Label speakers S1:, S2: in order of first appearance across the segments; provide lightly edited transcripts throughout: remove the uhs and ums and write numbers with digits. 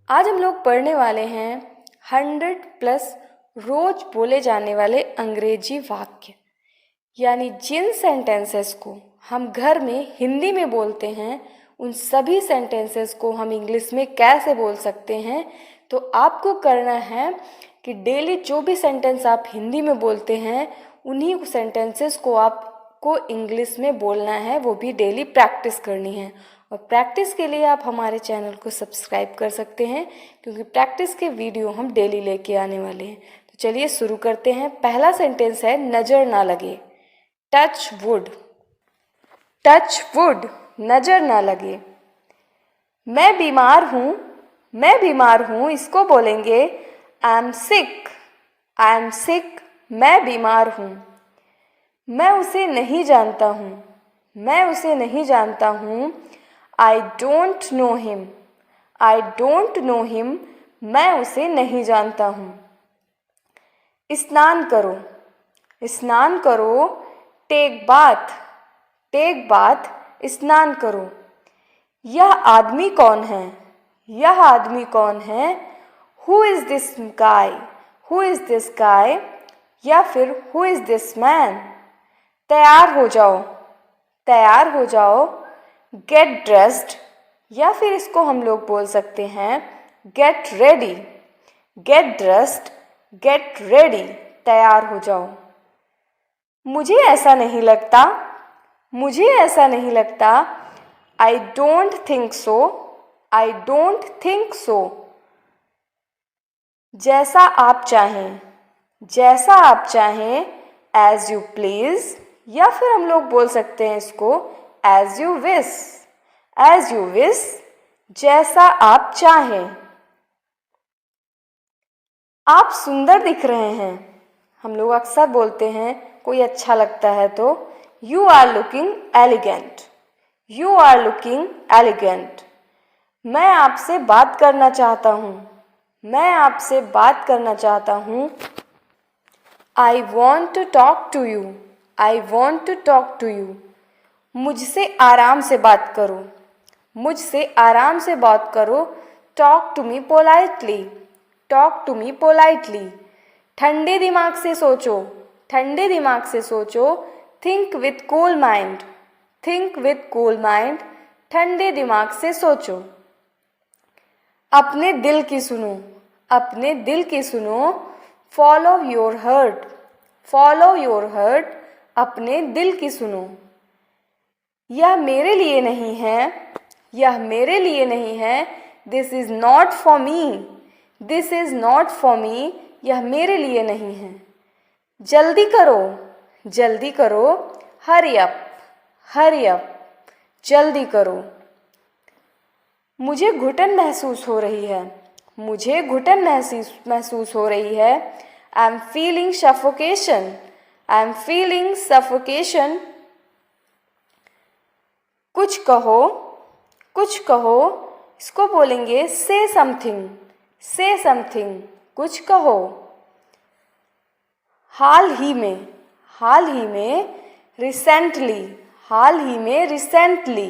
S1: आज हम लोग पढ़ने वाले हैं 100+ रोज बोले जाने वाले अंग्रेजी वाक्य, यानी जिन सेंटेंसेस को हम घर में हिंदी में बोलते हैं उन सभी सेंटेंसेस को हम इंग्लिश में कैसे बोल सकते हैं। तो आपको करना है कि डेली जो भी सेंटेंस आप हिंदी में बोलते हैं उन्हीं सेंटेंसेस को आपको इंग्लिश में बोलना है, वो भी डेली प्रैक्टिस करनी है। और प्रैक्टिस के लिए आप हमारे चैनल को सब्सक्राइब कर सकते हैं, क्योंकि प्रैक्टिस के वीडियो हम डेली लेके आने वाले हैं। तो चलिए शुरू करते हैं। पहला सेंटेंस है नज़र ना लगे। Touch wood. टच वुड, नज़र ना लगे। मैं बीमार हूँ, मैं बीमार हूँ, इसको बोलेंगे I am sick. I am sick, मैं बीमार हूँ। मैं उसे नहीं जानता हूँ, मैं उसे नहीं जानता हूँ। I don't know him. I don't know him, मैं उसे नहीं जानता हूँ। स्नान करो। स्नान करो, टेक बाथ। टेक बाथ, स्नान करो। यह आदमी कौन है? यह आदमी कौन है? Who is this guy? Who is this guy? या फिर हु इज़ दिस मैन? तैयार हो जाओ। तैयार हो जाओ। गेट ड्रेस्ड, या फिर इसको हम लोग बोल सकते हैं get ready. Get dressed, get ready, तैयार हो जाओ। मुझे ऐसा नहीं लगता। मुझे ऐसा नहीं लगता। I don't think so. I don't think so. जैसा आप चाहें। जैसा आप चाहें, एज यू प्लीज, या फिर हम लोग बोल सकते हैं इसको as you wish. As you wish, जैसा आप चाहें। आप सुंदर दिख रहे हैं। हम लोग अक्सर बोलते हैं कोई अच्छा लगता है तो you are looking elegant. You are looking elegant. मैं आपसे बात करना चाहता हूँ। मैं आपसे बात करना चाहता हूँ। I want to talk to you. I want to talk to you. मुझसे आराम से बात करो। मुझसे आराम से बात करो। Talk to me politely. Talk to me politely. ठंडे दिमाग से सोचो। ठंडे दिमाग से सोचो। Think with cool mind. Think with cool mind, ठंडे दिमाग से सोचो। अपने दिल की सुनो। अपने दिल की सुनो। Follow your heart. Follow your heart, अपने दिल की सुनो। यह मेरे लिए नहीं है। यह मेरे लिए नहीं है। This is not for me. This is not for me, यह मेरे लिए नहीं है। जल्दी करो। जल्दी करो। Hurry up. हरी अप, जल्दी करो। मुझे घुटन महसूस हो रही है। मुझे घुटन महसूस हो रही है। I am feeling suffocation. I am feeling suffocation. कुछ कहो। कुछ कहो, इसको बोलेंगे से समथिंग। से समथिंग, कुछ कहो। हाल ही में। हाल ही में, रिसेंटली। हाल ही में, रिसेंटली।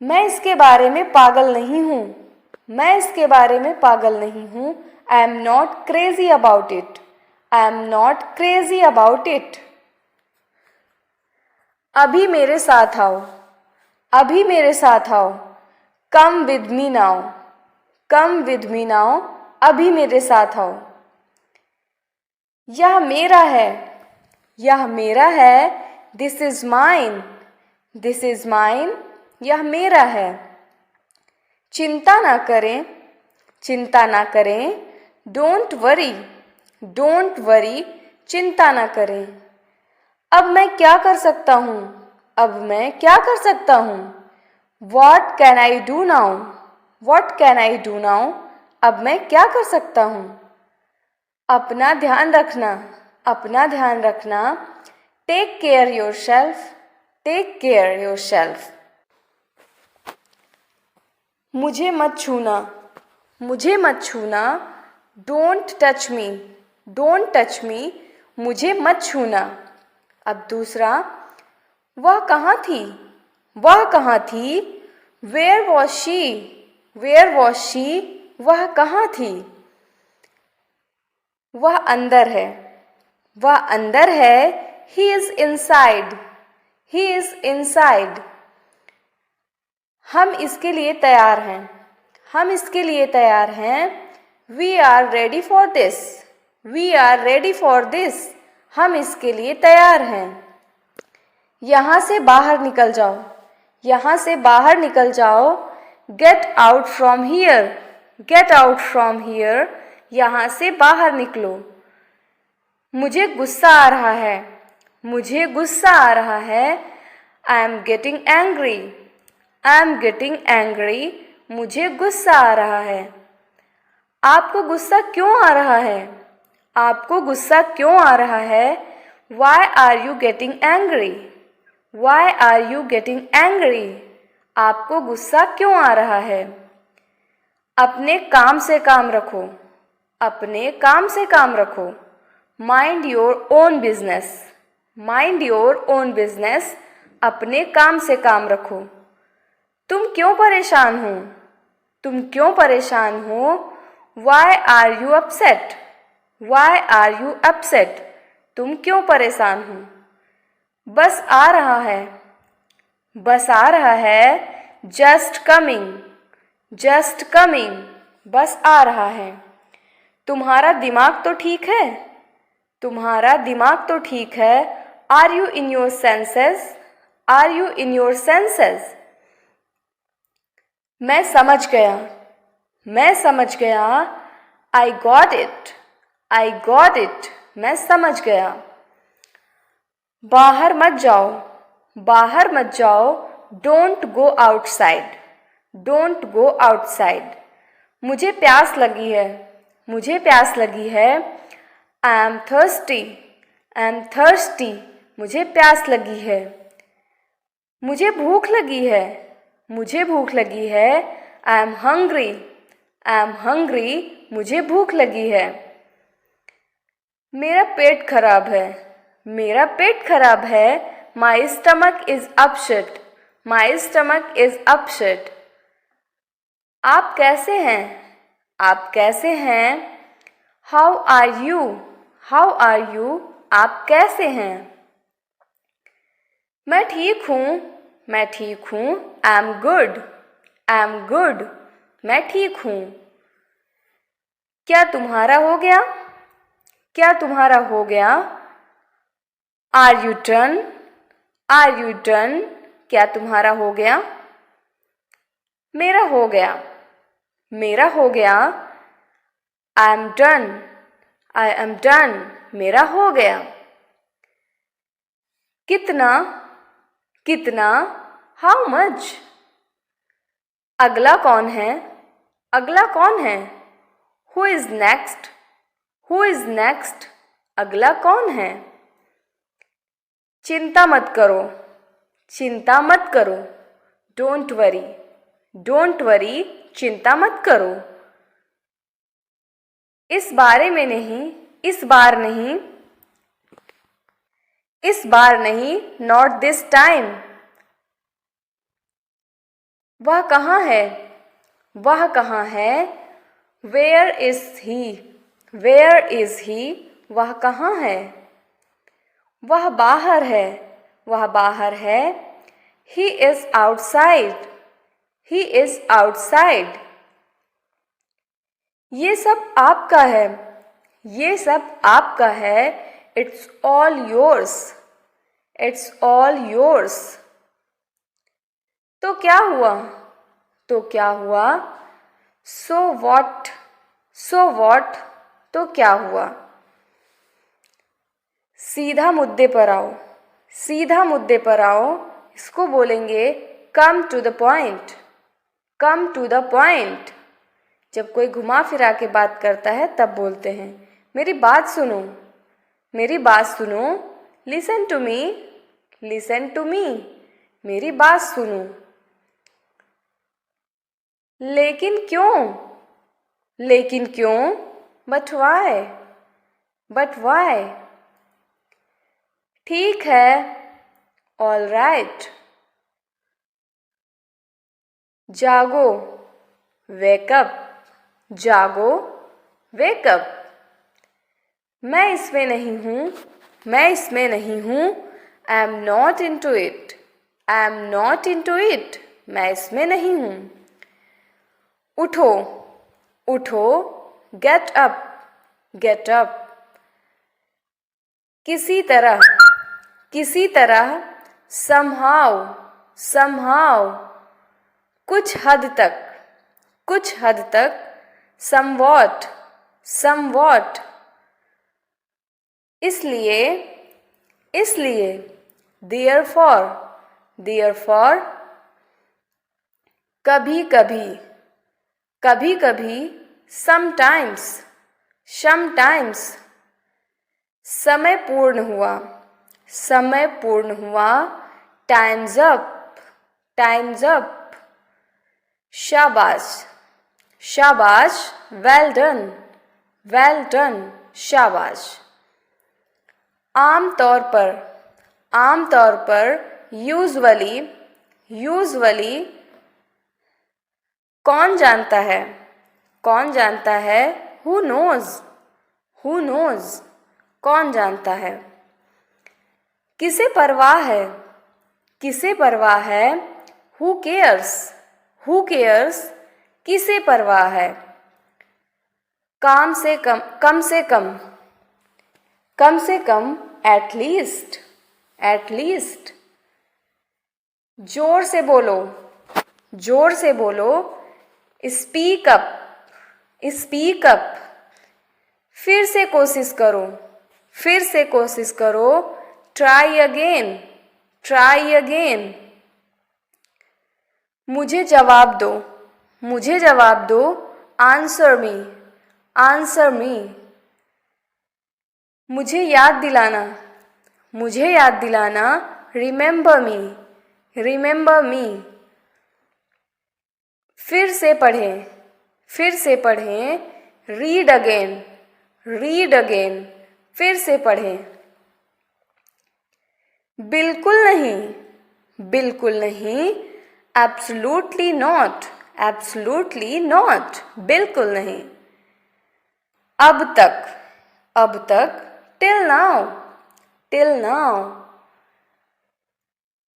S1: मैं इसके बारे में पागल नहीं हूँ। मैं इसके बारे में पागल नहीं हूँ। I am not crazy about it. I am not crazy about it. अभी मेरे साथ आओ। अभी मेरे साथ आओ। Come with me now. Come with me now, अभी मेरे साथ आओ। यह मेरा है। यह मेरा है। This is mine. This is mine, यह मेरा है। चिंता ना करें। चिंता ना करें। Don't worry. डोंट वरी, चिंता ना करें। अब मैं क्या कर सकता हूँ? अब मैं क्या कर सकता हूँ? What can I do now? What can I do now, अब मैं क्या कर सकता हूँ? अपना ध्यान रखना। अपना ध्यान रखना। Take care yourself. Take care yourself. मुझे मत छूना। मुझे मत छूना। Don't touch me. Don't touch me, मुझे मत छूना। अब दूसरा, वह कहाँ थी? वह कहाँ थी? Where was she? Where was she, वह कहाँ थी? वह अंदर है, वह अंदर है। He is inside, he is inside. हम इसके लिए तैयार हैं, हम इसके लिए तैयार हैं। We are ready for this, we are ready for this. हम इसके लिए तैयार हैं। यहाँ से बाहर निकल जाओ, यहाँ से बाहर निकल जाओ। Get out from here, get out from here. यहाँ से बाहर निकलो। मुझे गुस्सा आ रहा है, मुझे गुस्सा आ रहा है। I am getting angry, I am getting angry. मुझे गुस्सा आ रहा है। आपको गुस्सा क्यों आ रहा है? आपको गुस्सा क्यों आ रहा है? Why are you getting angry, why are you getting angry. आपको गुस्सा क्यों आ रहा है? अपने काम से काम रखो, अपने काम से काम रखो। Mind your own business, mind your own business. अपने काम से काम रखो। तुम क्यों परेशान हो? तुम क्यों परेशान हो? Why are you upset, why are you upset. तुम क्यों परेशान हो? बस आ रहा है, बस आ रहा है। Just coming, just coming. बस आ रहा है। तुम्हारा दिमाग तो ठीक है, तुम्हारा दिमाग तो ठीक है। Are you in your senses, are you in your senses. मैं समझ गया, मैं समझ गया। I got it, I got it. मैं समझ गया। बाहर मत जाओ, बाहर मत जाओ। Don't go outside, don't go outside. मुझे प्यास लगी है, मुझे प्यास लगी है। I am thirsty, I am thirsty. मुझे प्यास लगी है। मुझे भूख लगी है, मुझे भूख लगी है। I am hungry, I am hungry. मुझे भूख लगी है। मेरा पेट खराब है, मेरा पेट खराब है। My stomach is upset, my stomach is upset. आप कैसे हैं, आप कैसे हैं? How are you, how are you. आप कैसे हैं? मैं ठीक हूँ, मैं ठीक हूँ। I am good, I am good. मैं ठीक हूँ। क्या तुम्हारा हो गया, क्या तुम्हारा हो गया? Are you done, are you done. क्या तुम्हारा हो गया? मेरा हो गया, मेरा हो गया। I am done, I am done. मेरा हो गया। कितना, कितना? How much. अगला कौन है, अगला कौन है? Who is next, who is next. अगला कौन है? चिंता मत करो, चिंता मत करो। Don't worry, don't worry. चिंता मत करो। इस बारे में नहीं, इस बार नहीं, इस बार नहीं। Not this time. वह कहाँ है, वह कहाँ है? Where is he, where is he. वह कहाँ है? वह बाहर है, वह बाहर है। He is outside, he is outside. ये सब आपका है, ये सब आपका है। It's all yours, it's all yours. तो क्या हुआ, तो क्या हुआ? So what, so what. तो क्या हुआ? सीधा मुद्दे पर आओ, सीधा मुद्दे पर आओ। इसको बोलेंगे come to the point, come to the point. जब कोई घुमा फिरा के बात करता है तब बोलते हैं मेरी बात सुनो, मेरी बात सुनो। Listen to me, listen to me. मेरी बात सुनो। लेकिन क्यों, लेकिन क्यों? But why, but why. ठीक है, ऑल राइट। जागो, वेक अप, जागो, वेक अप। मैं इसमें नहीं हूँ, मैं इसमें नहीं हूँ, I am not into it, I am not into it, मैं इसमें नहीं हूँ। उठो, उठो, गेट अप, गेट अप। किसी तरह, किसी तरह, somehow, somehow, कुछ हद तक, कुछ हद तक, somewhat, somewhat, इसलिए, इसलिए, therefore, therefore, कभी कभी, कभी कभी, sometimes, sometimes, समय पूर्ण हुआ, समय पूर्ण हुआ, टाइम्स अप, टाइम्स अप। शाबाश, शाबाश, वेल डन, वेल डन, शाबाश। आमतौर पर, आमतौर पर, यूजुअली, यूजुअली, कौन जानता है, कौन जानता है, हु नोज, हु नोज, कौन जानता है। किसे परवाह है, किसे परवाह है, हु केयर्स, हु केयर्स, किसे परवाह है। काम से कम, कम से कम, कम से कम, एट लीस्ट, एट लीस्ट। जोर से बोलो, जोर से बोलो, स्पीक अप, स्पीक अप। फिर से कोशिश करो, फिर से कोशिश करो, ट्राई अगेन, ट्राई अगेन। मुझे जवाब दो, मुझे जवाब दो, आंसर मी, आंसर मी। मुझे याद दिलाना, मुझे याद दिलाना, रिमेंबर मी, रिमेंबर मी। फिर से पढ़ें, फिर से पढ़ें, रीड अगेन, रीड अगेन, फिर से पढ़ें। बिल्कुल नहीं, बिल्कुल नहीं, एब्सोल्युटली नॉट, एब्सोल्युटली नॉट, बिल्कुल नहीं। अब तक, अब तक, टिल नाउ, टिल नाउ।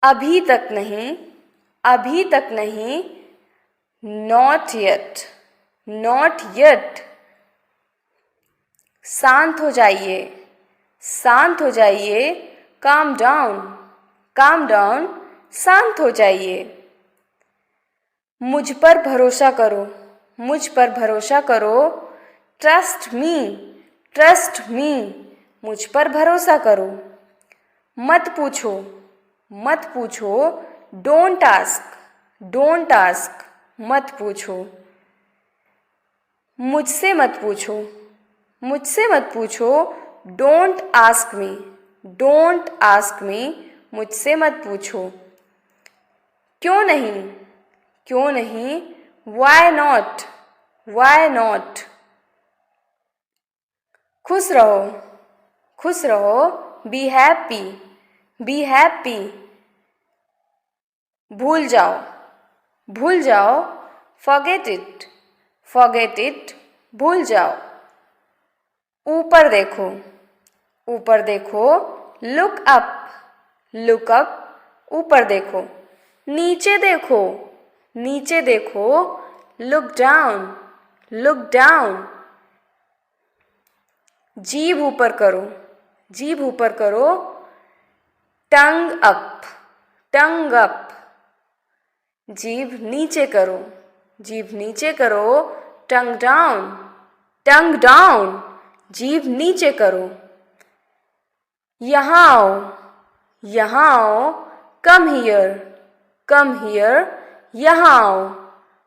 S1: अभी तक नहीं, अभी तक नहीं, नॉट येट, नॉट येट। शांत हो जाइए, शांत हो जाइए, काम डाउन, काम डाउन, शांत हो जाइए। मुझ पर भरोसा करो, मुझ पर भरोसा करो, ट्रस्ट मी, ट्रस्ट मी, मुझ पर भरोसा करो। मत पूछो, मत पूछो, डोंट आस्क, डोंट आस्क, मत पूछो। मुझसे मत पूछो, मुझसे मत पूछो, don't ask me, don't ask me, मुझसे मत पूछो। क्यों नहीं, क्यों नहीं, वाई नॉट, वाई नॉट। खुश रहो, खुश रहो, बी हैप्पी, बी हैप्पी। भूल जाओ, भूल जाओ, फॉरगेट इट, फॉरगेट इट, भूल जाओ। ऊपर देखो, ऊपर देखो, लुक अप, लुक अप, ऊपर देखो। नीचे देखो, नीचे देखो, लुक डाउन, लुक डाउन। जीभ ऊपर करो, जीभ ऊपर करो, टंग अप, टंग अप। जीभ नीचे करो, जीभ नीचे करो, टंग डाउन, टंग डाउन, जीभ नीचे करो। यहाँ आओ, यहाँ आओ, कम हियर, कम हियर, यहाँ आओ।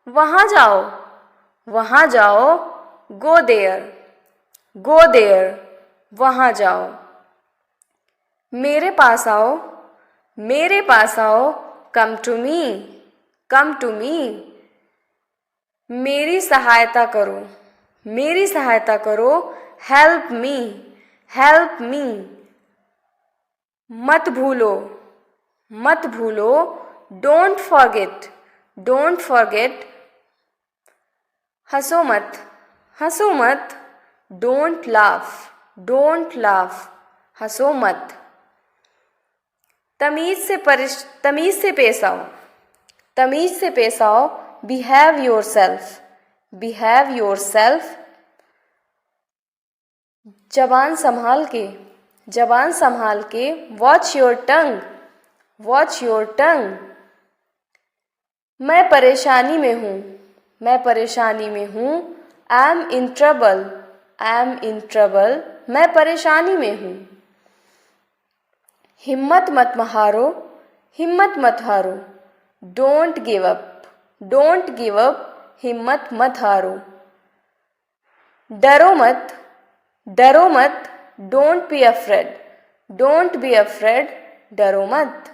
S1: वहाँ जाओ, वहाँ जाओ, गो देयर, गो देयर, वहाँ जाओ। मेरे पास आओ, मेरे पास आओ, come to me, come to me. मेरी सहायता करो, मेरी सहायता करो, हेल्प मी, हेल्प मी। मत भूलो, मत भूलो, डोंट फॉरगेट, डोंट फॉरगेट, हंसो मत, हंसो मत। Don't laugh, don't laugh. हंसो मत। तमीज से पेश आओ, तमीज से पेश आओ। Behave your self, behave your self. जबान संभाल के, जबान संभाल के। Watch your tongue, watch your tongue. मैं परेशानी में हूँ, मैं परेशानी में हूँ। I M in trouble, I am in trouble. मैं परेशानी में हूँ। हिम्मत मत हारो, हिम्मत मत हारो। Don't give up, don't give up. हिम्मत मत हारो। डरो मत, डरो मत। Don't be afraid, don't be afraid. डरो मत।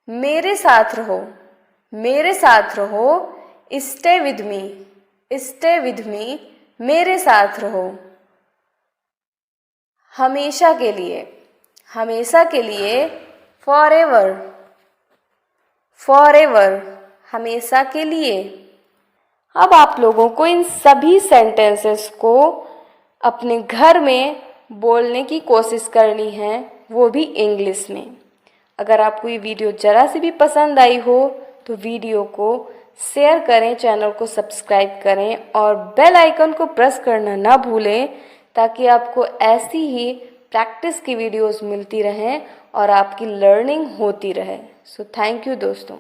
S1: मेरे साथ रहो, मेरे साथ रहो। Stay with me, stay with me. मेरे साथ रहो। हमेशा के लिए, हमेशा के लिए। For ever, for ever. हमेशा के लिए। अब आप लोगों को इन सभी सेंटेंसेस को अपने घर में बोलने की कोशिश करनी है, वो भी इंग्लिश में। अगर आपको ये वीडियो ज़रा सी भी पसंद आई हो तो वीडियो को शेयर करें, चैनल को सब्सक्राइब करें और बेल आइकन को प्रेस करना ना भूलें, ताकि आपको ऐसी ही प्रैक्टिस की वीडियोस मिलती रहें और आपकी लर्निंग होती रहे। सो थैंक यू दोस्तों।